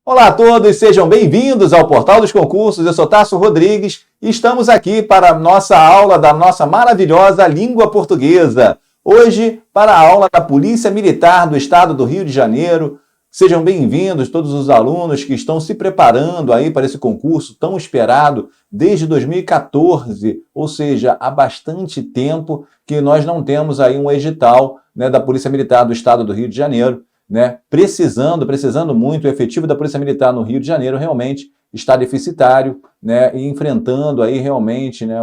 Olá a todos, sejam bem-vindos ao Portal dos Concursos. Eu sou Tasso Rodrigues e estamos aqui para a nossa aula da nossa maravilhosa língua portuguesa. Hoje, para a aula da Polícia Militar do Estado do Rio de Janeiro. Sejam bem-vindos todos os alunos que estão se preparando aí para esse concurso tão esperado desde 2014, ou seja, há bastante tempo que nós não temos aí um edital, né, da Polícia Militar do Estado do Rio de Janeiro. Né, precisando muito, o efetivo da Polícia Militar no Rio de Janeiro realmente está deficitário, né, e enfrentando aí realmente, né,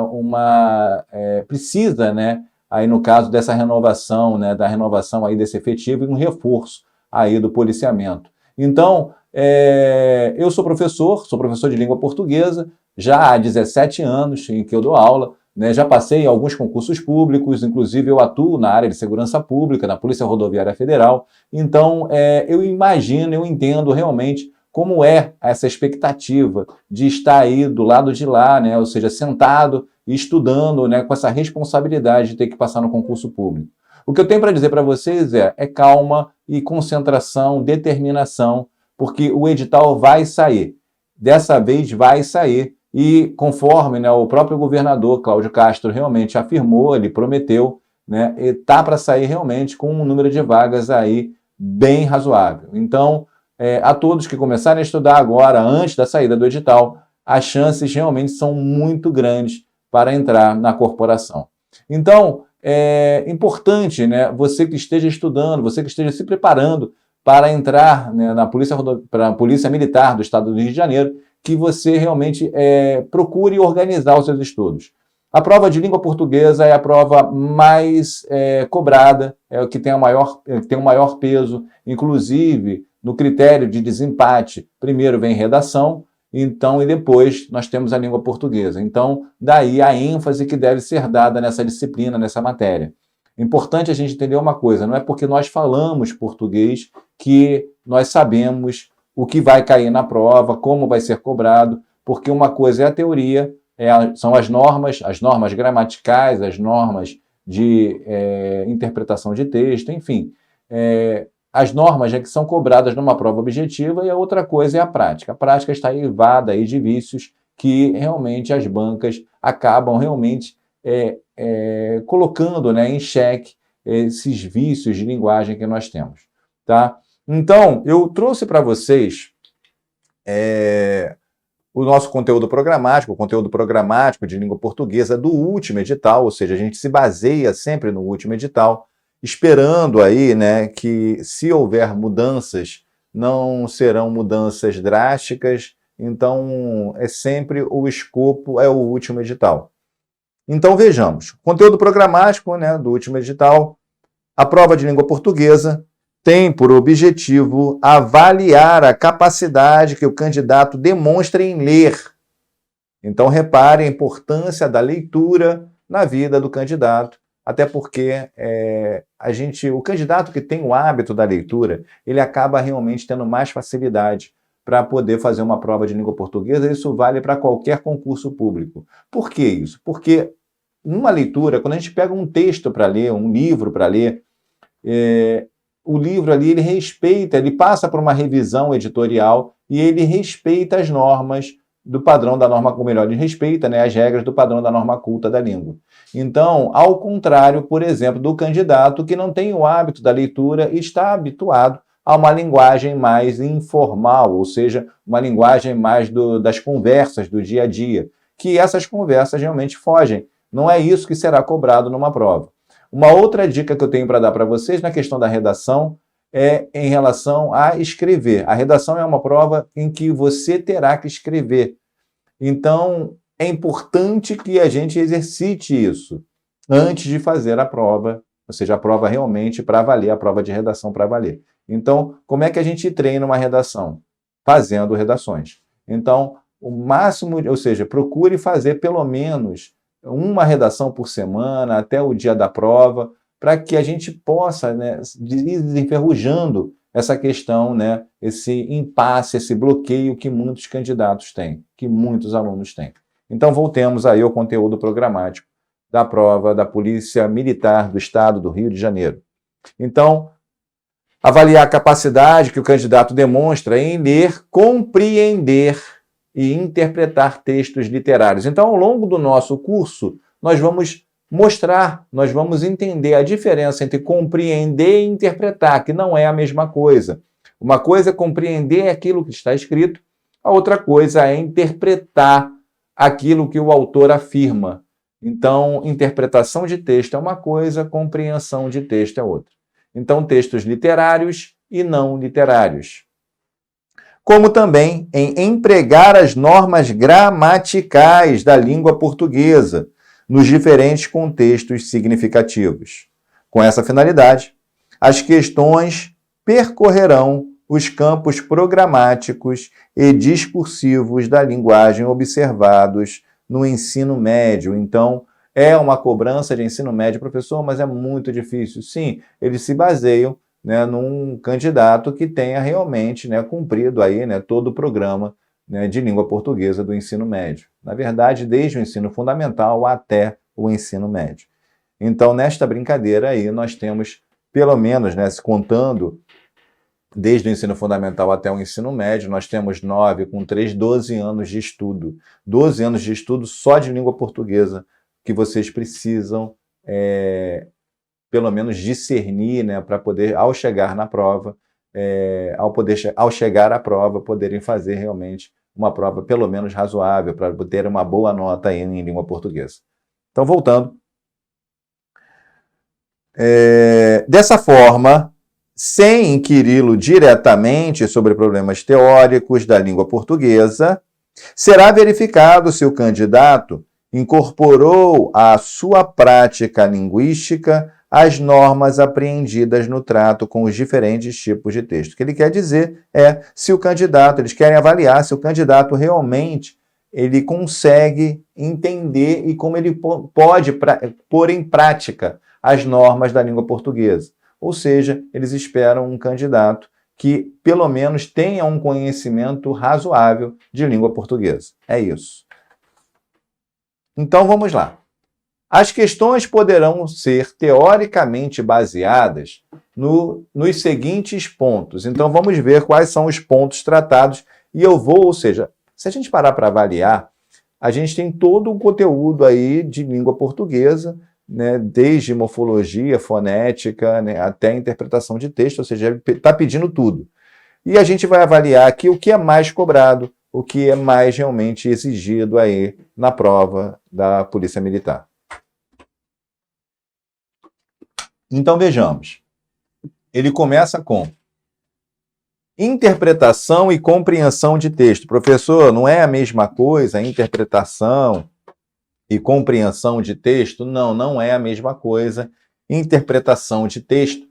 precisa, né, aí no caso dessa renovação, né, da renovação aí desse efetivo e um reforço aí do policiamento. Então, eu sou professor de língua portuguesa, já há 17 anos em que eu dou aula, né, já passei em alguns concursos públicos, inclusive eu atuo na área de segurança pública, na Polícia Rodoviária Federal. Então, eu entendo realmente como é essa expectativa de estar aí do lado de lá, né, ou seja, sentado e estudando, né, com essa responsabilidade de ter que passar no concurso público. O que eu tenho para dizer para vocês é calma e concentração, determinação, porque o edital vai sair. Dessa vez vai sair. E conforme, né, o próprio governador Cláudio Castro realmente afirmou, ele prometeu, né, está para sair realmente com um número de vagas aí bem razoável. Então, a todos que começarem a estudar agora, antes da saída do edital, as chances realmente são muito grandes para entrar na corporação. Então, é importante, né, você que esteja estudando, você que esteja se preparando para entrar, né, na Polícia Militar do Estado do Rio de Janeiro, que você realmente procure organizar os seus estudos. A prova de língua portuguesa é a prova mais cobrada, é o que tem o maior peso, inclusive no critério de desempate. Primeiro vem redação, então, e depois nós temos a língua portuguesa. Então, daí a ênfase que deve ser dada nessa disciplina, nessa matéria. Importante a gente entender uma coisa, não é porque nós falamos português que nós sabemos o que vai cair na prova, como vai ser cobrado, porque uma coisa é a teoria, são as normas gramaticais, as normas de interpretação de texto, enfim, as normas que são cobradas numa prova objetiva, e a outra coisa é a prática. A prática está eivada aí de vícios que realmente as bancas acabam realmente colocando, né, em xeque esses vícios de linguagem que nós temos. Tá? Então, eu trouxe para vocês o nosso conteúdo programático de língua portuguesa do último edital, ou seja, a gente se baseia sempre no último edital, esperando aí, né, que se houver mudanças, não serão mudanças drásticas, então é sempre o escopo, é o último edital. Então vejamos, conteúdo programático, né, do último edital, a prova de língua portuguesa tem por objetivo avaliar a capacidade que o candidato demonstra em ler. Então repare a importância da leitura na vida do candidato, até porque o candidato que tem o hábito da leitura, ele acaba realmente tendo mais facilidade para poder fazer uma prova de língua portuguesa. Isso vale para qualquer concurso público. Por que isso? Porque numa leitura, quando a gente pega um texto para ler, um livro para ler, o livro ali, ele passa por uma revisão editorial e ele respeita as normas do padrão da norma, ou melhor, ele respeita, né, as regras do padrão da norma culta da língua. Então, ao contrário, por exemplo, do candidato que não tem o hábito da leitura e está habituado a uma linguagem mais informal, ou seja, uma linguagem mais das conversas do dia a dia, que essas conversas realmente fogem. Não é isso que será cobrado numa prova. Uma outra dica que eu tenho para dar para vocês na questão da redação é em relação a escrever. A redação é uma prova em que você terá que escrever. Então, é importante que a gente exercite isso antes de fazer a prova, ou seja, a prova realmente para valer, a prova de redação para valer. Então, como é que a gente treina uma redação? Fazendo redações. Então, o máximo, ou seja, procure fazer pelo menos uma redação por semana, até o dia da prova, para que a gente possa, né, ir desenferrujando essa questão, né, esse impasse, esse bloqueio que muitos candidatos têm, que muitos alunos têm. Então, voltemos aí ao conteúdo programático da prova da Polícia Militar do Estado do Rio de Janeiro. Então, avaliar a capacidade que o candidato demonstra em ler, compreender e interpretar textos literários. Então, ao longo do nosso curso, nós vamos mostrar, nós vamos entender a diferença entre compreender e interpretar, que não é a mesma coisa. Uma coisa é compreender aquilo que está escrito, a outra coisa é interpretar aquilo que o autor afirma. Então, interpretação de texto é uma coisa, compreensão de texto é outra. Então, textos literários e não literários. Como também em empregar as normas gramaticais da língua portuguesa nos diferentes contextos significativos. Com essa finalidade, as questões percorrerão os campos programáticos e discursivos da linguagem observados no ensino médio. Então, é uma cobrança de ensino médio, professor, mas é muito difícil. Sim, eles se baseiam, né, num candidato que tenha realmente, né, cumprido aí, né, todo o programa, né, de língua portuguesa do ensino médio. Na verdade, desde o ensino fundamental até o ensino médio. Então, nesta brincadeira aí, nós temos, pelo menos, né, se contando desde o ensino fundamental até o ensino médio, nós temos 9 com 3, 12 anos de estudo. 12 anos de estudo só de língua portuguesa, que vocês precisam, pelo menos, discernir, né, para poder, ao chegar na prova, ao chegar à prova, poderem fazer realmente uma prova, pelo menos, razoável, para ter uma boa nota aí em língua portuguesa. Então, voltando. Dessa forma, sem inquiri-lo diretamente sobre problemas teóricos da língua portuguesa, será verificado se o candidato incorporou à sua prática linguística as normas apreendidas no trato com os diferentes tipos de texto. O que ele quer dizer é se o candidato, eles querem avaliar se o candidato realmente ele consegue entender e como ele pode pôr em prática as normas da língua portuguesa. Ou seja, eles esperam um candidato que, pelo menos, tenha um conhecimento razoável de língua portuguesa. É isso. Então, vamos lá. As questões poderão ser teoricamente baseadas nos seguintes pontos. Então, vamos ver quais são os pontos tratados. E eu vou, ou seja, se a gente parar para avaliar, a gente tem todo o conteúdo aí de língua portuguesa, né, desde morfologia, fonética, né, até interpretação de texto, ou seja, ele está pedindo tudo. E a gente vai avaliar aqui o que é mais cobrado, o que é mais realmente exigido aí na prova da Polícia Militar. Então, vejamos. Ele começa com interpretação e compreensão de texto. Professor, não é a mesma coisa interpretação e compreensão de texto? Não, não é a mesma coisa. Interpretação de texto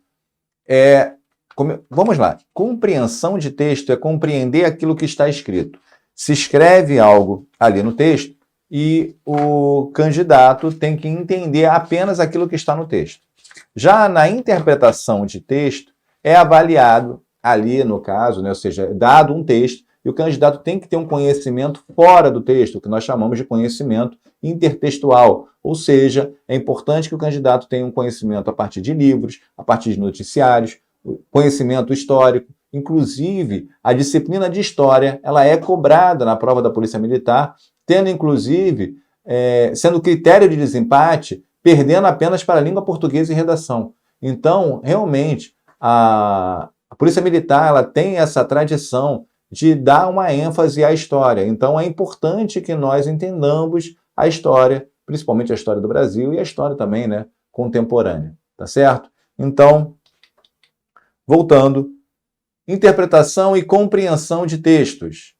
vamos lá. Compreensão de texto é compreender aquilo que está escrito. Se escreve algo ali no texto e o candidato tem que entender apenas aquilo que está no texto. Já na interpretação de texto, é avaliado ali, no caso, né, ou seja, dado um texto, e o candidato tem que ter um conhecimento fora do texto, que nós chamamos de conhecimento intertextual. Ou seja, é importante que o candidato tenha um conhecimento a partir de livros, a partir de noticiários, conhecimento histórico. Inclusive, a disciplina de História ela é cobrada na prova da Polícia Militar, tendo, inclusive, sendo critério de desempate, perdendo apenas para a língua portuguesa e redação. Então, realmente, a Polícia Militar ela tem essa tradição de dar uma ênfase à história. Então, é importante que nós entendamos a história, principalmente a história do Brasil e a história também, né, contemporânea. Tá certo? Então, voltando, interpretação e compreensão de textos.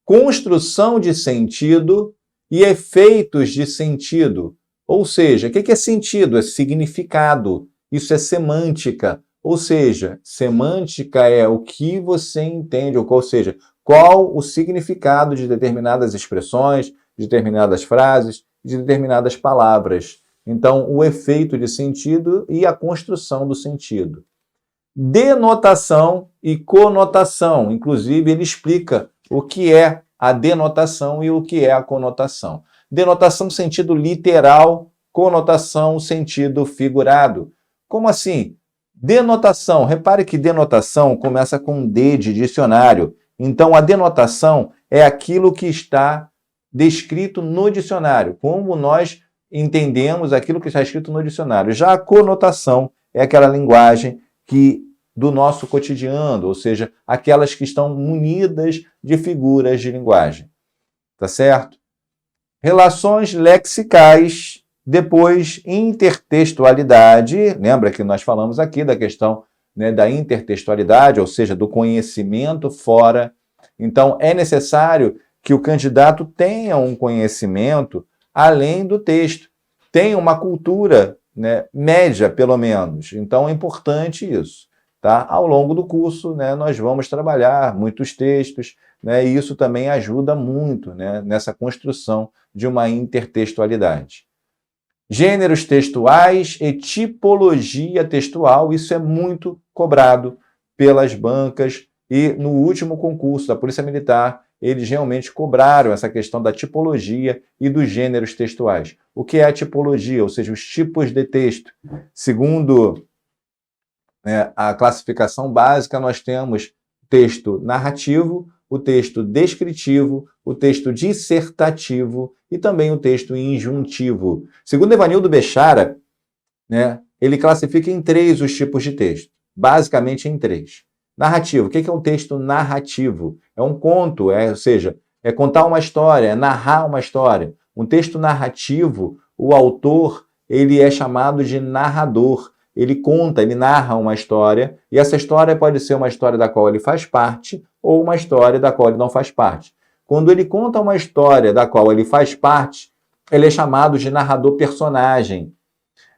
Construção de sentido e efeitos de sentido. Ou seja, o que é sentido? É significado. Isso é semântica. Ou seja, semântica é o que você entende, ou seja, qual o significado de determinadas expressões, de determinadas frases, de determinadas palavras. Então, o efeito de sentido e a construção do sentido. Denotação e conotação. Inclusive, ele explica o que é a denotação e o que é a conotação. Denotação, sentido literal, conotação, sentido figurado. Como assim? Denotação. Repare que denotação começa com D de dicionário. Então, a denotação é aquilo que está descrito no dicionário, como nós entendemos aquilo que está escrito no dicionário. Já a conotação é aquela linguagem do nosso cotidiano, ou seja, aquelas que estão munidas de figuras de linguagem. Tá certo? Relações lexicais, depois intertextualidade. Lembra que nós falamos aqui da questão, né, da intertextualidade, ou seja, do conhecimento fora. Então, é necessário que o candidato tenha um conhecimento além do texto, tenha uma cultura, né, média, pelo menos. Então, é importante isso. Tá? Ao longo do curso, né, nós vamos trabalhar muitos textos, né, e isso também ajuda muito, né, nessa construção de uma intertextualidade. Gêneros textuais e tipologia textual, isso é muito cobrado pelas bancas e no último concurso da Polícia Militar, eles realmente cobraram essa questão da tipologia e dos gêneros textuais. O que é a tipologia? Ou seja, os tipos de texto. Segundo a classificação básica, nós temos o texto narrativo, o texto descritivo, o texto dissertativo e também o texto injuntivo. Segundo Evanildo Bechara, né, ele classifica em 3 os tipos de texto, basicamente em 3. Narrativo. O que é um texto narrativo? É um conto, ou seja, é contar uma história, é narrar uma história. Um texto narrativo, o autor, ele é chamado de narrador. Ele conta, ele narra uma história, e essa história pode ser uma história da qual ele faz parte ou uma história da qual ele não faz parte. Quando ele conta uma história da qual ele faz parte, ele é chamado de narrador-personagem.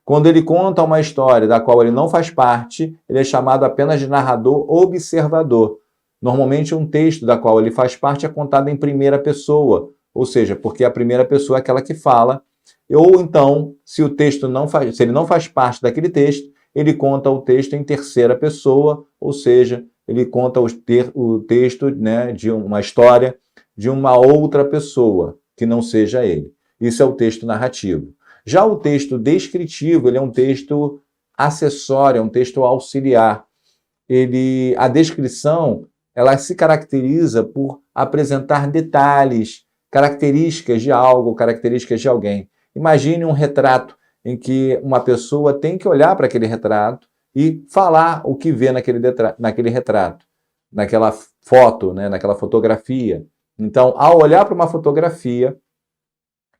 Quando ele conta uma história da qual ele não faz parte, ele é chamado apenas de narrador-observador. Normalmente, um texto da qual ele faz parte é contado em primeira pessoa, ou seja, porque a primeira pessoa é aquela que fala. Ou então, se ele não faz parte daquele texto, ele conta o texto em terceira pessoa, ou seja, ele conta o texto, né, de uma história de uma outra pessoa, que não seja ele. Isso é o texto narrativo. Já o texto descritivo, ele é um texto acessório, é um texto auxiliar. A descrição, ela se caracteriza por apresentar detalhes, características de algo, características de alguém. Imagine um retrato em que uma pessoa tem que olhar para aquele retrato e falar o que vê naquele retrato, naquela foto, né, naquela fotografia. Então, ao olhar para uma fotografia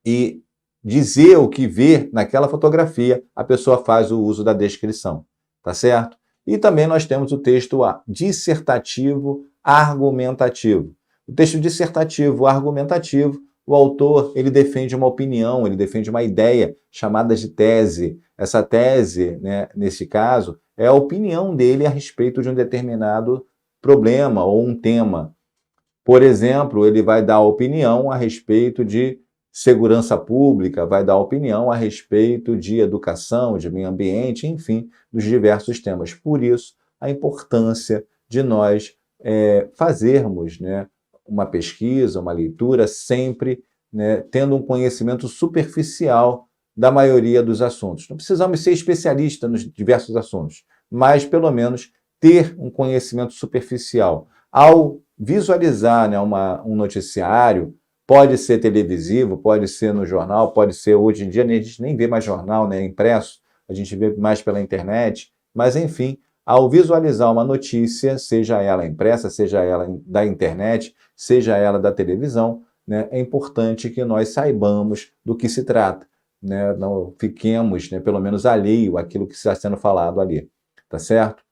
e dizer o que vê naquela fotografia, a pessoa faz o uso da descrição, tá certo? E também nós temos o texto dissertativo argumentativo. O texto dissertativo argumentativo, o autor, ele defende uma opinião, ele defende uma ideia chamada de tese. Essa tese, né, nesse caso, é a opinião dele a respeito de um determinado problema ou um tema. Por exemplo, ele vai dar opinião a respeito de segurança pública, vai dar opinião a respeito de educação, de meio ambiente, enfim, dos diversos temas. Por isso, a importância de nós fazermos, né, uma pesquisa, uma leitura, sempre, né, tendo um conhecimento superficial da maioria dos assuntos. Não precisamos ser especialistas nos diversos assuntos, mas, pelo menos, ter um conhecimento superficial. Ao visualizar, né, um noticiário, pode ser televisivo, pode ser no jornal, pode ser, hoje em dia, a gente nem vê mais jornal, né, impresso, a gente vê mais pela internet, mas, enfim, ao visualizar uma notícia, seja ela impressa, seja ela da internet, seja ela da televisão, né, é importante que nós saibamos do que se trata, né, não fiquemos, né, pelo menos alheio àquilo que está sendo falado ali, tá certo?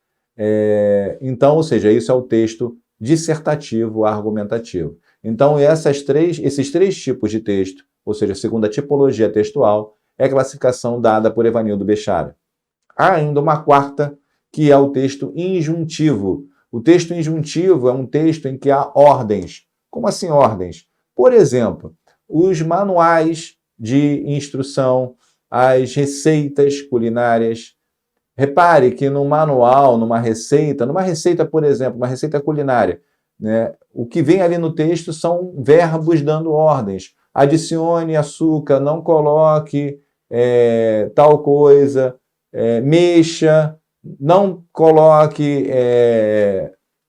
Então, ou seja, isso é o texto dissertativo argumentativo. Então, esses três tipos de texto, ou seja, segundo a tipologia textual, é a classificação dada por Evanildo Bechara. Há ainda uma quarta, que é o texto injuntivo. O texto injuntivo é um texto em que há ordens. Como assim ordens? Por exemplo, os manuais de instrução, as receitas culinárias. Repare que no manual, numa receita, por exemplo, uma receita culinária, né, o que vem ali no texto são verbos dando ordens. Adicione açúcar, não coloque tal coisa, mexa, não coloque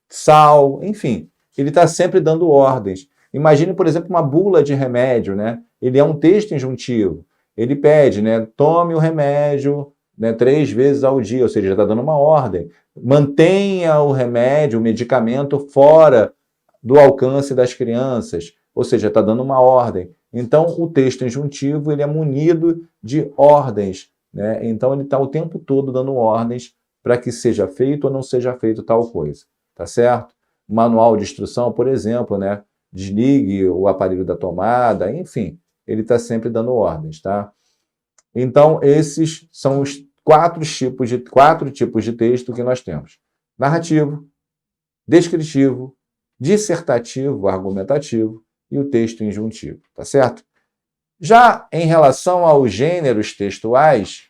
sal, enfim, ele está sempre dando ordens. Imagine, por exemplo, uma bula de remédio, né? Ele é um texto injuntivo. Ele pede, né? Tome o remédio, né, 3 vezes ao dia, ou seja, já está dando uma ordem. Mantenha o remédio, o medicamento fora do alcance das crianças, ou seja, está dando uma ordem. Então, o texto injuntivo ele é munido de ordens, né? Então, ele está o tempo todo dando ordens para que seja feito ou não seja feito tal coisa, tá certo? Manual de instrução, por exemplo, né? Desligue o aparelho da tomada, enfim, ele está sempre dando ordens, tá? Então, esses são os quatro tipos de texto que nós temos: narrativo, descritivo, dissertativo, argumentativo e o texto injuntivo, tá certo? Já em relação aos gêneros textuais,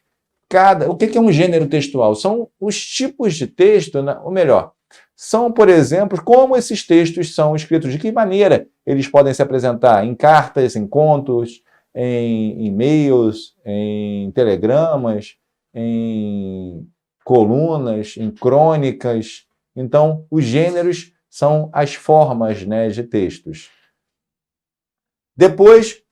o que é um gênero textual? São os tipos de texto, ou melhor, são, por exemplo, como esses textos são escritos, de que maneira eles podem se apresentar em cartas, em contos, em e-mails, em telegramas, em colunas, em crônicas. Então, os gêneros são as formas, né, de textos. Depois,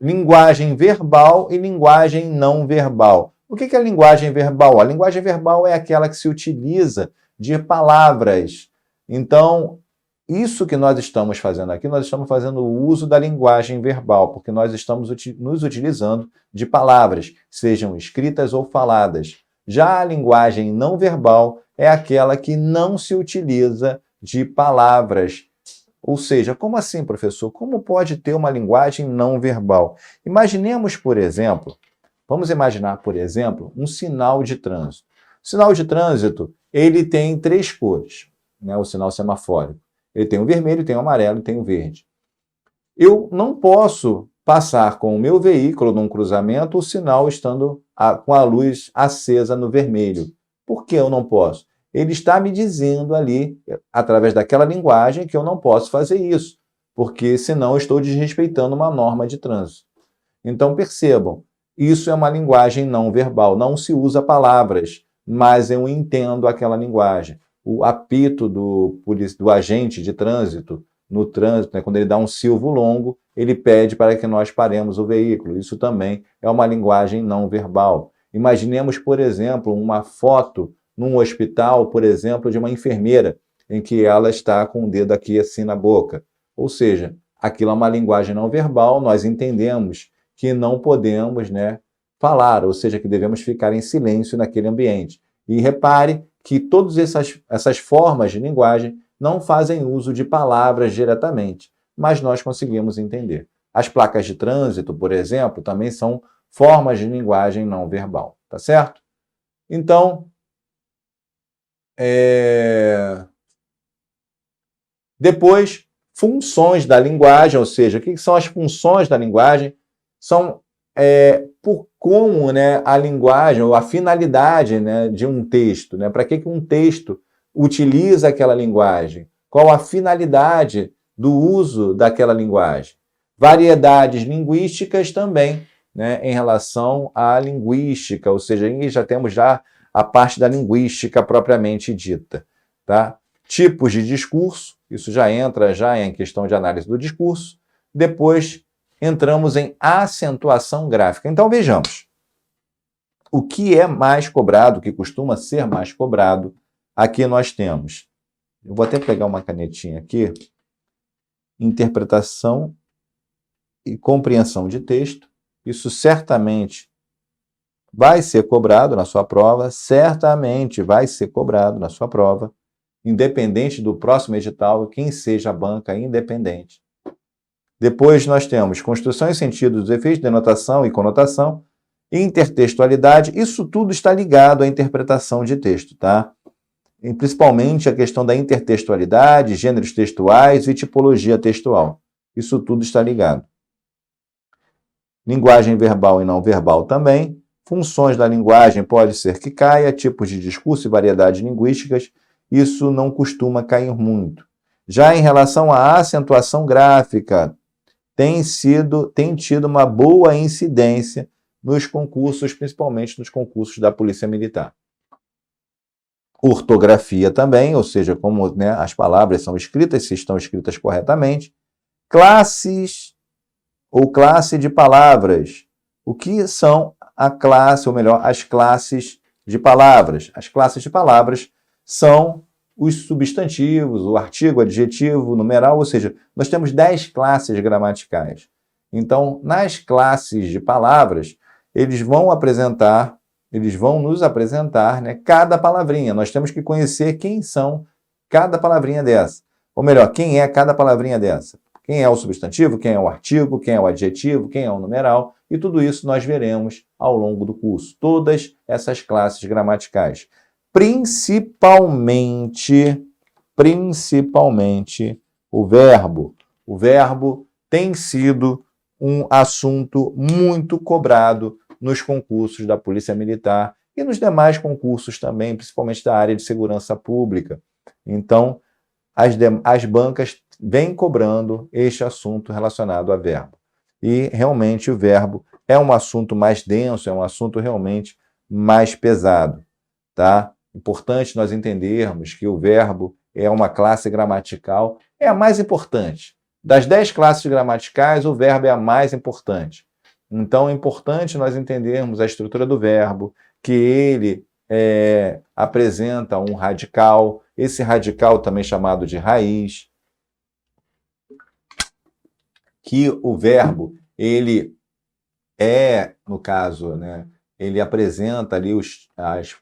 linguagem verbal e linguagem não verbal. O que é linguagem verbal? A linguagem verbal é aquela que se utiliza de palavras. Então, isso que nós estamos fazendo aqui, nós estamos fazendo o uso da linguagem verbal, porque nós estamos nos utilizando de palavras, sejam escritas ou faladas. Já a linguagem não verbal é aquela que não se utiliza de palavras. Ou seja, como assim, professor? Como pode ter uma linguagem não verbal? Vamos imaginar, por exemplo, um sinal de trânsito. O sinal de trânsito, ele tem 3 cores, né? O sinal semafórico. Ele tem o vermelho, tem o amarelo e tem o verde. Eu não posso passar com o meu veículo num cruzamento o sinal estando com a luz acesa no vermelho. Por que eu não posso? Ele está me dizendo ali, através daquela linguagem, que eu não posso fazer isso, porque senão eu estou desrespeitando uma norma de trânsito. Então percebam, isso é uma linguagem não verbal, não se usa palavras, mas eu entendo aquela linguagem. O apito do agente de trânsito, no trânsito, né, quando ele dá um silvo longo, ele pede para que nós paremos o veículo. Isso também é uma linguagem não verbal. Imaginemos, por exemplo, uma foto num hospital, por exemplo, de uma enfermeira, em que ela está com o dedo aqui assim na boca. Ou seja, aquilo é uma linguagem não verbal, nós entendemos que não podemos, né, falar, ou seja, que devemos ficar em silêncio naquele ambiente. E repare que todas essas formas de linguagem não fazem uso de palavras diretamente, mas nós conseguimos entender. As placas de trânsito, por exemplo, também são formas de linguagem não verbal, tá certo? Então, depois, funções da linguagem, ou seja, o que são as funções da linguagem? São por como, né, a linguagem, ou a finalidade, né, de um texto. Né? Para que um texto utiliza aquela linguagem? Qual a finalidade do uso daquela linguagem? Variedades linguísticas também, né, em relação à linguística, ou seja, aí já temos a parte da linguística propriamente dita. Tá? Tipos de discurso, isso já entra em questão de análise do discurso. Depois, entramos em acentuação gráfica. Então, vejamos. O que é mais cobrado, o que costuma ser mais cobrado, aqui nós temos. Eu vou até pegar uma canetinha aqui. Interpretação e compreensão de texto. Isso certamente vai ser cobrado na sua prova, certamente vai ser cobrado na sua prova, independente do próximo edital, quem seja a banca independente. Depois nós temos construção e sentido dos efeitos de denotação e conotação, intertextualidade, isso tudo está ligado à interpretação de texto, tá? E principalmente a questão da intertextualidade, gêneros textuais e tipologia textual. Isso tudo está ligado. Linguagem verbal e não verbal também. Funções da linguagem pode ser que caia, tipos de discurso e variedades linguísticas, isso não costuma cair muito. Já em relação à acentuação gráfica, tem tido uma boa incidência nos concursos, principalmente nos concursos da Polícia Militar. ortografia também, ou seja, como, né, as palavras são escritas, se estão escritas corretamente. Classes ou classe de palavras. O que são a classe, ou melhor, as classes de palavras? As classes de palavras são os substantivos, o artigo, o adjetivo, o numeral, ou seja, nós temos 10 classes gramaticais. Então, nas classes de palavras, eles vão nos apresentar, né, cada palavrinha. Nós temos que conhecer quem são cada palavrinha dessa. Ou melhor, quem é cada palavrinha dessa. Quem é o substantivo, quem é o artigo, quem é o adjetivo, quem é o numeral, e tudo isso nós veremos ao longo do curso. Todas essas classes gramaticais. Principalmente o verbo. O verbo tem sido um assunto muito cobrado nos concursos da Polícia Militar e nos demais concursos também, principalmente da área de segurança pública. Então, as bancas vêm cobrando este assunto relacionado a verbo. E, realmente, o verbo é um assunto mais denso, é um assunto realmente mais pesado, tá? Importante nós entendermos que o verbo é uma classe gramatical, é a mais importante. Das 10 classes gramaticais, o verbo é a mais importante. Então, é importante nós entendermos a estrutura do verbo, que ele apresenta um radical, esse radical também chamado de raiz, que o verbo, ele no caso, né, ele apresenta ali as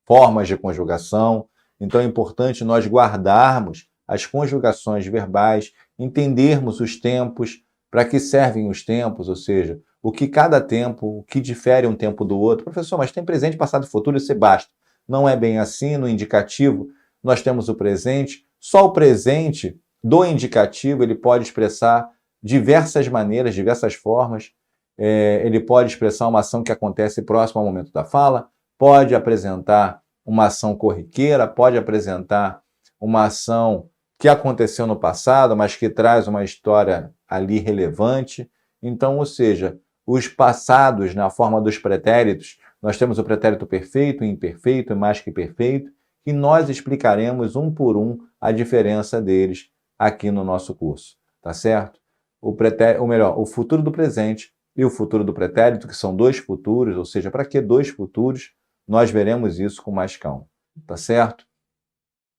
formas de conjugação, então é importante nós guardarmos as conjugações verbais, entendermos os tempos, para que servem os tempos, ou seja, o que cada tempo, o que difere um tempo do outro. Professor, mas tem presente, passado e futuro, isso basta. Não é bem assim, no indicativo nós temos o presente, só o presente do indicativo ele pode expressar diversas maneiras, diversas formas. Ele pode expressar uma ação que acontece próximo ao momento da fala, pode apresentar uma ação corriqueira, pode apresentar uma ação que aconteceu no passado, mas que traz uma história ali relevante. Então, ou seja, os passados na forma dos pretéritos, nós temos o pretérito perfeito, imperfeito e mais que perfeito, e nós explicaremos um por um a diferença deles aqui no nosso curso, tá certo? O futuro do presente e o futuro do pretérito, que são dois futuros, ou seja, para que dois futuros? Nós veremos isso com mais calma, tá certo?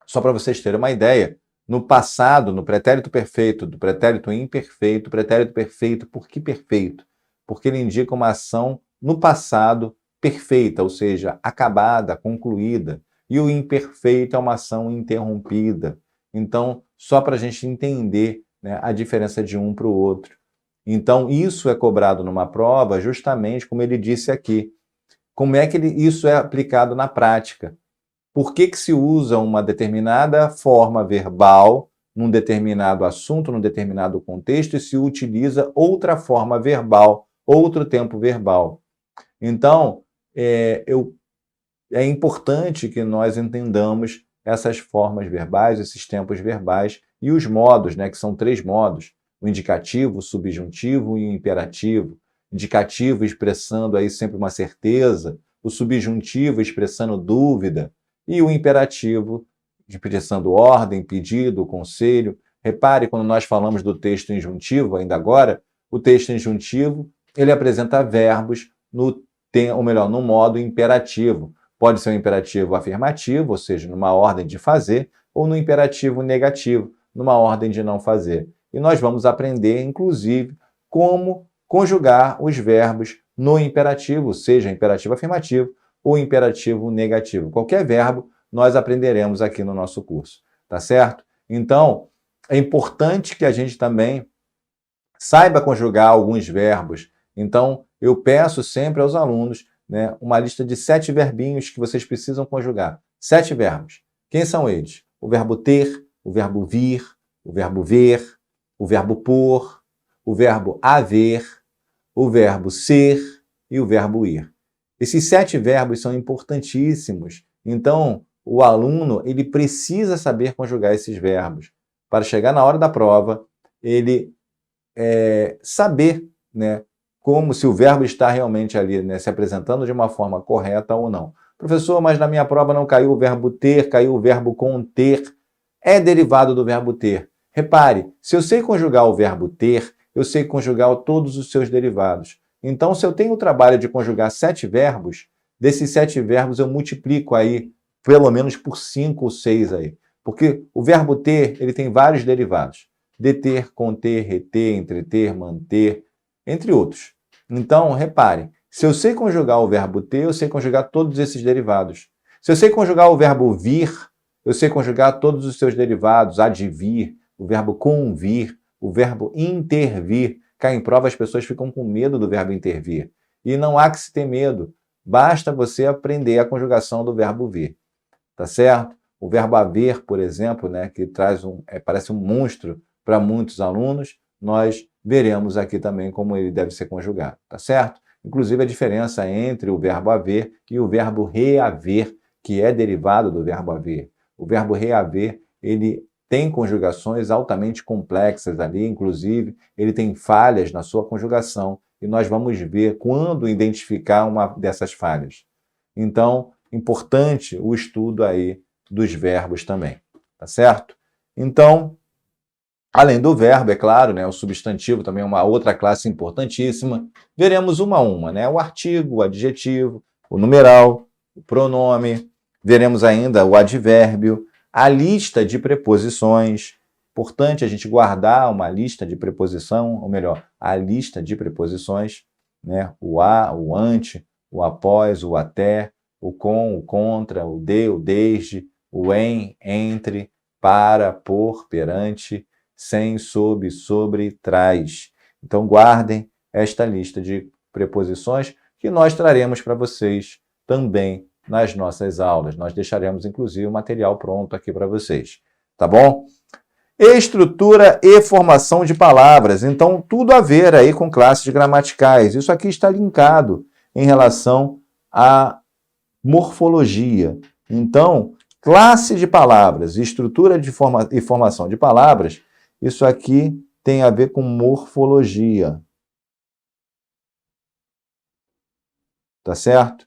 Só para vocês terem uma ideia, no passado, no pretérito perfeito, do pretérito imperfeito, pretérito perfeito, por que perfeito? Porque ele indica uma ação no passado perfeita, ou seja, acabada, concluída, e o imperfeito é uma ação interrompida. Então, só para a gente entender, né, a diferença de um para o outro. Então, isso é cobrado numa prova justamente como ele disse aqui. Como é que isso é aplicado na prática? Por que se usa uma determinada forma verbal num determinado assunto, num determinado contexto, e se utiliza outra forma verbal, outro tempo verbal? Então, é importante que nós entendamos essas formas verbais, esses tempos verbais e os modos, né, que são 3 modos: o indicativo, o subjuntivo e o imperativo. Indicativo expressando aí sempre uma certeza, o subjuntivo expressando dúvida e o imperativo expressando ordem, pedido, conselho. Repare, quando nós falamos do texto injuntivo, ainda agora, o texto injuntivo ele apresenta verbos no modo imperativo. Pode ser um imperativo afirmativo, ou seja, numa ordem de fazer, ou no imperativo negativo, numa ordem de não fazer. E nós vamos aprender, inclusive, como conjugar os verbos no imperativo, seja imperativo afirmativo ou imperativo negativo. Qualquer verbo nós aprenderemos aqui no nosso curso, tá certo? Então, é importante que a gente também saiba conjugar alguns verbos. Então, eu peço sempre aos alunos, né, uma lista de 7 verbinhos que vocês precisam conjugar. 7 verbos. Quem são eles? O verbo ter, o verbo vir, o verbo ver, o verbo pôr, o verbo haver, o verbo ser e o verbo ir. Esses 7 verbos são importantíssimos. Então, o aluno ele precisa saber conjugar esses verbos para chegar na hora da prova, ele saber, né, como se o verbo está realmente ali, né, se apresentando de uma forma correta ou não. Professor, mas na minha prova não caiu o verbo ter, caiu o verbo conter. É derivado do verbo ter. Repare, se eu sei conjugar o verbo ter, eu sei conjugar todos os seus derivados. Então, se eu tenho o trabalho de conjugar 7 verbos, desses 7 verbos eu multiplico aí pelo menos por 5 ou 6 aí. Porque o verbo ter, ele tem vários derivados. Deter, conter, reter, entreter, manter, entre outros. Então, repare, se eu sei conjugar o verbo ter, eu sei conjugar todos esses derivados. Se eu sei conjugar o verbo vir, eu sei conjugar todos os seus derivados, advir, o verbo convir, o verbo intervir. Cá em prova as pessoas ficam com medo do verbo intervir. E não há que se ter medo. Basta você aprender a conjugação do verbo vir. Tá certo? O verbo haver, por exemplo, né, que traz parece um monstro para muitos alunos, nós veremos aqui também como ele deve ser conjugado. Tá certo? Inclusive a diferença entre o verbo haver e o verbo reaver, que é derivado do verbo haver. O verbo reaver, ele tem conjugações altamente complexas ali, inclusive ele tem falhas na sua conjugação, e nós vamos ver quando identificar uma dessas falhas. Então, importante o estudo aí dos verbos também, tá certo? Então, além do verbo, é claro, né, o substantivo também é uma outra classe importantíssima. Veremos uma a uma, né? O artigo, o adjetivo, o numeral, o pronome. Veremos ainda o advérbio, a lista de preposições. Importante a gente guardar uma lista de preposição, ou melhor, a lista de preposições, né? O a, o ante, o após, o até, o com, o contra, o de, o desde, o em, entre, para, por, perante, sem, sob, sobre, trás. Então, guardem esta lista de preposições que nós traremos para vocês também nas nossas aulas. Nós deixaremos, inclusive, o material pronto aqui para vocês. Tá bom? Estrutura e formação de palavras. Então, tudo a ver aí com classes gramaticais. Isso aqui está linkado em relação à morfologia. Então, classe de palavras, estrutura e formação de palavras, isso aqui tem a ver com morfologia. Tá certo?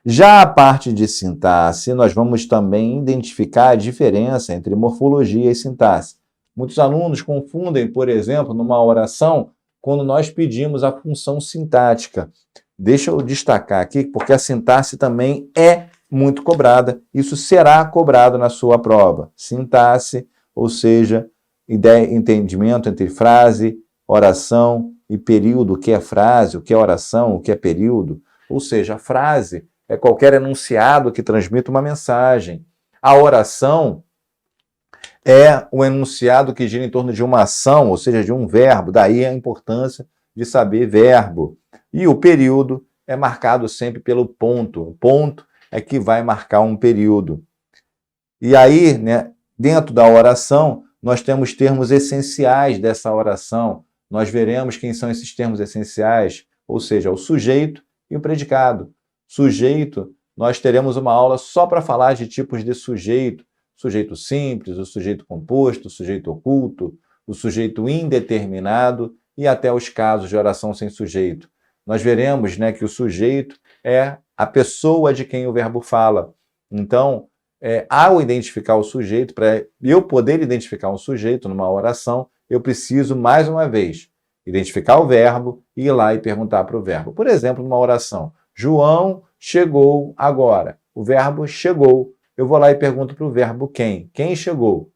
Já a parte de sintaxe, nós vamos também identificar a diferença entre morfologia e sintaxe. Muitos alunos confundem, por exemplo, numa oração, quando nós pedimos a função sintática. Deixa eu destacar aqui, porque a sintaxe também é muito cobrada. Isso será cobrado na sua prova. Sintaxe, ou seja, ideia, entendimento entre frase, oração e período, o que é frase, o que é oração, o que é período. Ou seja, a frase é qualquer enunciado que transmita uma mensagem. A oração é o enunciado que gira em torno de uma ação, ou seja, de um verbo. Daí a importância de saber verbo. E o período é marcado sempre pelo ponto. O ponto é que vai marcar um período. E aí, né, dentro da oração, nós temos termos essenciais dessa oração. Nós veremos quem são esses termos essenciais, ou seja, o sujeito e o predicado. Sujeito, nós teremos uma aula só para falar de tipos de sujeito. Sujeito simples, o sujeito composto, o sujeito oculto, o sujeito indeterminado e até os casos de oração sem sujeito. Nós veremos, né, que o sujeito é a pessoa de quem o verbo fala. Então, ao identificar o sujeito, para eu poder identificar um sujeito numa oração, eu preciso, mais uma vez, identificar o verbo e ir lá e perguntar para o verbo. Por exemplo, numa oração, João chegou agora. O verbo chegou. Eu vou lá e pergunto para o verbo quem. Quem chegou?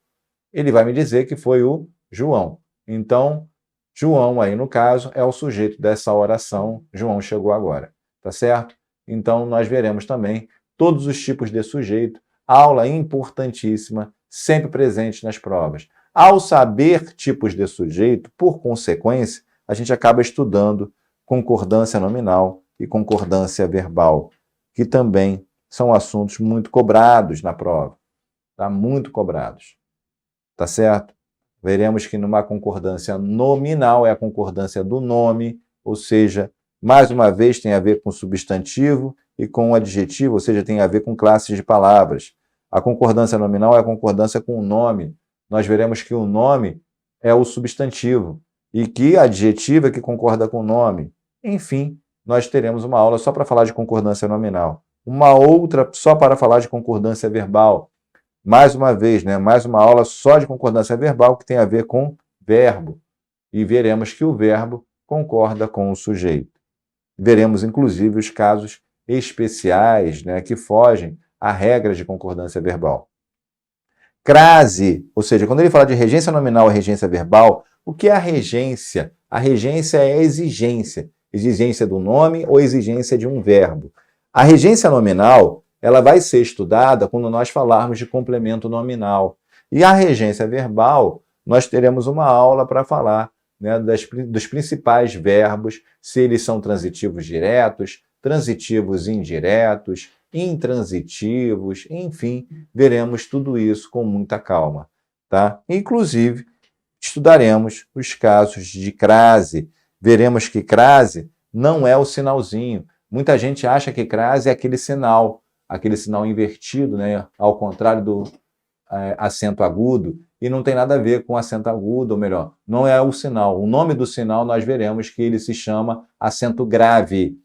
Ele vai me dizer que foi o João. Então, João aí, no caso, é o sujeito dessa oração. João chegou agora. Tá certo? Então, nós veremos também todos os tipos de sujeito. Aula importantíssima, sempre presente nas provas. Ao saber tipos de sujeito, por consequência, a gente acaba estudando concordância nominal e concordância verbal, que também são assuntos muito cobrados na prova. Tá? Muito cobrados. Tá certo? Veremos que numa concordância nominal é a concordância do nome, ou seja, mais uma vez tem a ver com substantivo e com adjetivo, ou seja, tem a ver com classes de palavras. A concordância nominal é a concordância com o nome. Nós veremos que o nome é o substantivo e que adjetivo é que concorda com o nome. Enfim, nós teremos uma aula só para falar de concordância nominal. uma outra só para falar de concordância verbal. Mais uma vez, né, mais uma aula só de concordância verbal que tem a ver com verbo. E veremos que o verbo concorda com o sujeito. Veremos, inclusive, os casos especiais, né, que fogem à regra de concordância verbal. Crase, ou seja, quando ele fala de regência nominal e regência verbal, o que é a regência? A regência é a exigência. Exigência do nome ou exigência de um verbo. A regência nominal, ela vai ser estudada quando nós falarmos de complemento nominal. E a regência verbal, nós teremos uma aula para falar, né, dos principais verbos, se eles são transitivos diretos, transitivos indiretos, intransitivos, enfim, veremos tudo isso com muita calma, tá? Inclusive, estudaremos os casos de crase. Veremos que crase não é o sinalzinho. Muita gente acha que crase é aquele sinal invertido, né? Ao contrário do acento agudo, e não tem nada a ver com acento agudo, ou melhor, não é o sinal. O nome do sinal nós veremos que ele se chama acento grave,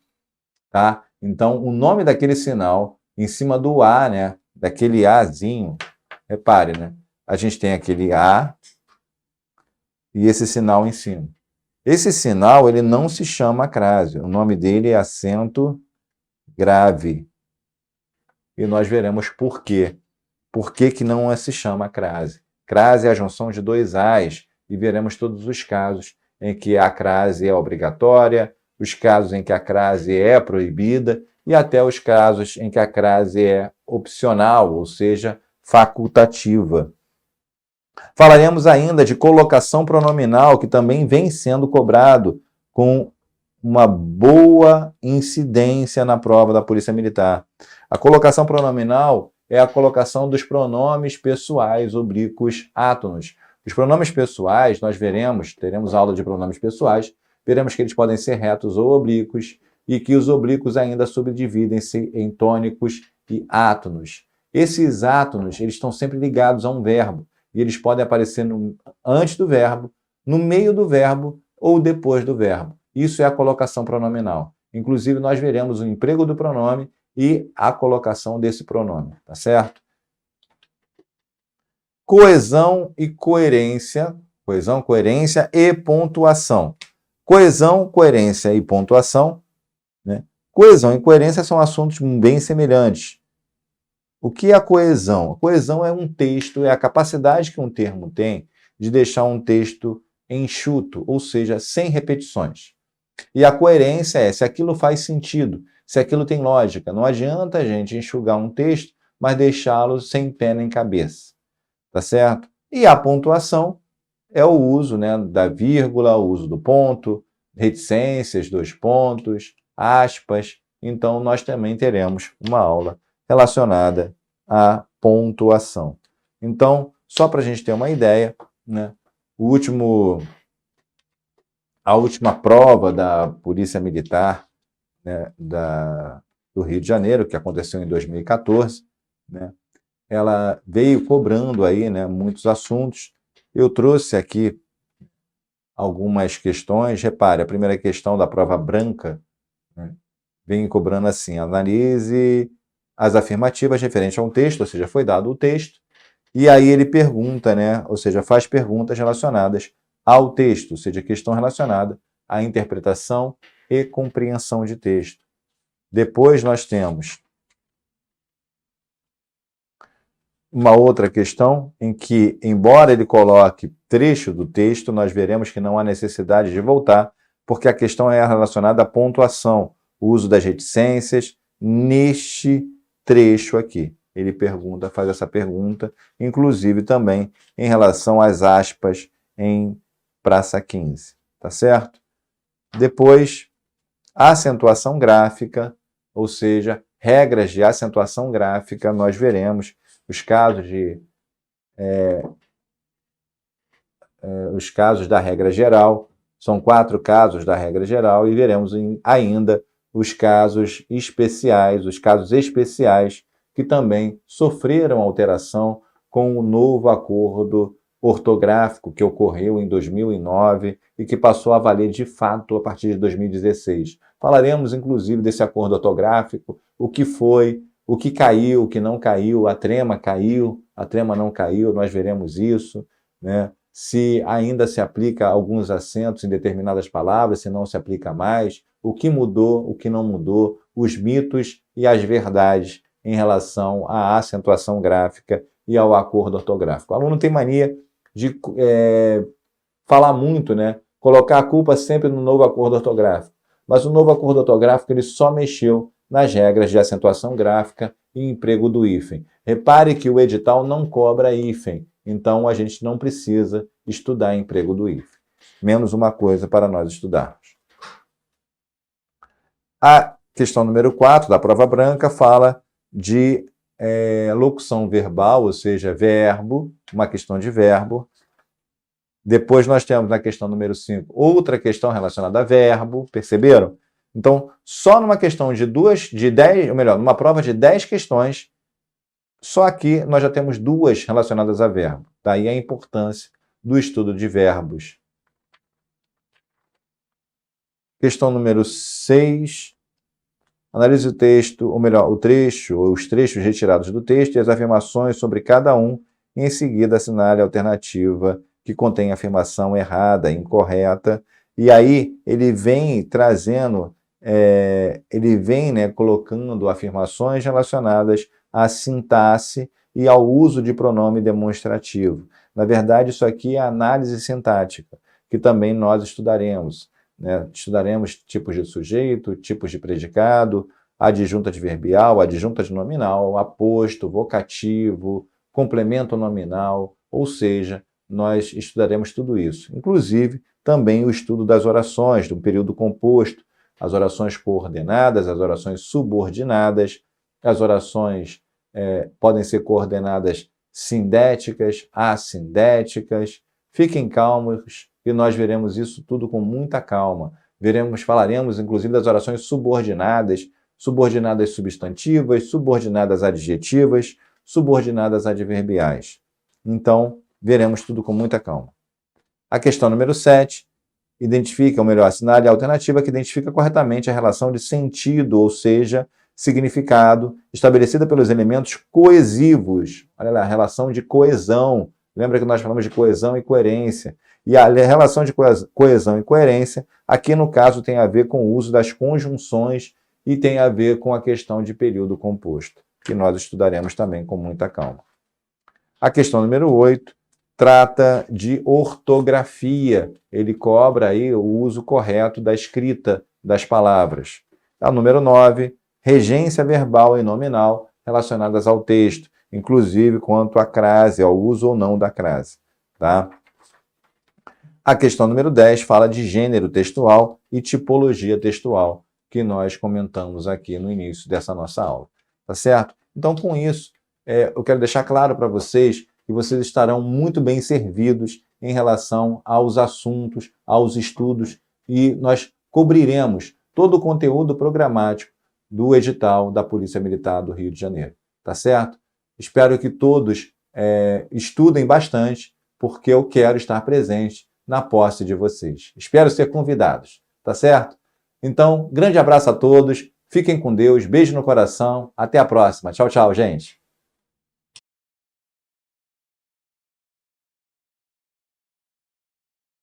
tá? Então, o nome daquele sinal, em cima do A, né? Daquele Azinho, repare, né? A gente tem aquele A e esse sinal em cima. Esse sinal, ele não se chama crase. O nome dele é acento grave. E nós veremos por quê. Por que que não se chama crase? Crase é a junção de dois As, e veremos todos os casos em que a crase é obrigatória, os casos em que a crase é proibida e até os casos em que a crase é opcional, ou seja, facultativa. Falaremos ainda de colocação pronominal, que também vem sendo cobrado com uma boa incidência na prova da Polícia Militar. A colocação pronominal é a colocação dos pronomes pessoais oblíquos átonos. Os pronomes pessoais, nós veremos, teremos aula de pronomes pessoais, veremos que eles podem ser retos ou oblíquos, e que os oblíquos ainda subdividem-se em tônicos e átonos. Esses átonos, eles estão sempre ligados a um verbo, e eles podem aparecer antes do verbo, no meio do verbo ou depois do verbo. Isso é a colocação pronominal. Inclusive, nós veremos o emprego do pronome e a colocação desse pronome, tá certo? Coesão e coerência, coesão, coerência e pontuação. Coesão, coerência e pontuação, né? Coesão e coerência são assuntos bem semelhantes. O que é a coesão? A coesão é um texto, é a capacidade que um termo tem de deixar um texto enxuto, ou seja, sem repetições. E a coerência é se aquilo faz sentido, se aquilo tem lógica. Não adianta a gente enxugar um texto, mas deixá-lo sem pé nem cabeça. Tá certo? E a pontuação é o uso, né, da vírgula, o uso do ponto, reticências, dois pontos, aspas. Então, nós também teremos uma aula relacionada à pontuação. Então, só para a gente ter uma ideia, né, a última prova da Polícia Militar, né, do Rio de Janeiro, que aconteceu em 2014, né, ela veio cobrando aí, né, muitos assuntos. Eu trouxe aqui algumas questões. Repare, a primeira questão da prova branca, né, vem cobrando assim: analise as afirmativas referentes a um texto, ou seja, foi dado o texto, e aí ele pergunta, né, ou seja, faz perguntas relacionadas ao texto, ou seja, questão relacionada à interpretação e compreensão de texto. Depois nós temos uma outra questão em que, embora ele coloque trecho do texto, nós veremos que não há necessidade de voltar, porque a questão é relacionada à pontuação, o uso das reticências neste trecho aqui. Ele pergunta, faz essa pergunta, inclusive também em relação às aspas em Praça 15, tá certo? Depois, acentuação gráfica, ou seja, regras de acentuação gráfica, nós veremos os casos da regra geral, são 4 casos da regra geral, e veremos ainda os casos especiais, que também sofreram alteração com o novo acordo ortográfico que ocorreu em 2009 e que passou a valer de fato a partir de 2016. Falaremos, inclusive, desse acordo ortográfico o que foi, o que caiu, o que não caiu, a trema caiu, a trema não caiu, nós veremos isso, né? Se ainda se aplica alguns acentos em determinadas palavras, se não se aplica mais, o que mudou, o que não mudou, os mitos e as verdades em relação à acentuação gráfica e ao acordo ortográfico. O aluno tem mania de falar muito, né? Colocar a culpa sempre no novo acordo ortográfico. Mas o novo acordo ortográfico ele só mexeu nas regras de acentuação gráfica e emprego do hífen. Repare que o edital não cobra hífen, então a gente não precisa estudar emprego do hífen. Menos uma coisa para nós estudarmos. A questão número 4 da prova branca fala de locução verbal, ou seja, verbo, uma questão de verbo. Depois nós temos na questão número 5 outra questão relacionada a verbo, perceberam? Então, só numa questão de 10, ou melhor, numa prova de 10 questões, só aqui nós já temos 2 relacionadas a verbo. Daí a importância do estudo de verbos. Questão número 6. Analise o texto, ou melhor, o trecho, ou os trechos retirados do texto e as afirmações sobre cada um, e em seguida assinale a alternativa que contém afirmação errada, incorreta, e aí ele vem trazendo, colocando afirmações relacionadas à sintaxe e ao uso de pronome demonstrativo. Na verdade, isso aqui é análise sintática, que também nós estudaremos. Né? Estudaremos tipos de sujeito, tipos de predicado, adjunta adverbial, adjunta de nominal, aposto, vocativo, complemento nominal, ou seja, nós estudaremos tudo isso. Inclusive, também o estudo das orações, do período composto, as orações coordenadas, as orações subordinadas, as orações podem ser coordenadas sindéticas, assindéticas. Fiquem calmos e nós veremos isso tudo com muita calma. Falaremos, inclusive, das orações subordinadas, subordinadas substantivas, subordinadas adjetivas, subordinadas adverbiais. Então, veremos tudo com muita calma. A questão número 7 identifica, ou melhor, assinale a alternativa que identifica corretamente a relação de sentido, ou seja, significado, estabelecida pelos elementos coesivos. Olha lá, a relação de coesão. Lembra que nós falamos de coesão e coerência. E a relação de coesão e coerência, aqui no caso, tem a ver com o uso das conjunções e tem a ver com a questão de período composto, que nós estudaremos também com muita calma. A questão número 8 trata de ortografia. Ele cobra aí o uso correto da escrita das palavras. A número 9, regência verbal e nominal relacionadas ao texto, inclusive quanto à crase, ao uso ou não da crase. Tá? A questão número 10 fala de gênero textual e tipologia textual, que nós comentamos aqui no início dessa nossa aula. Tá certo? Então, com isso, eu quero deixar claro para vocês que vocês estarão muito bem servidos em relação aos assuntos, aos estudos, e nós cobriremos todo o conteúdo programático do edital da Polícia Militar do Rio de Janeiro. Tá certo? Espero que todos estudem bastante, porque eu quero estar presente na posse de vocês. Espero ser convidados. Tá certo? Então, grande abraço a todos, fiquem com Deus, beijo no coração, até a próxima. Tchau, tchau, gente.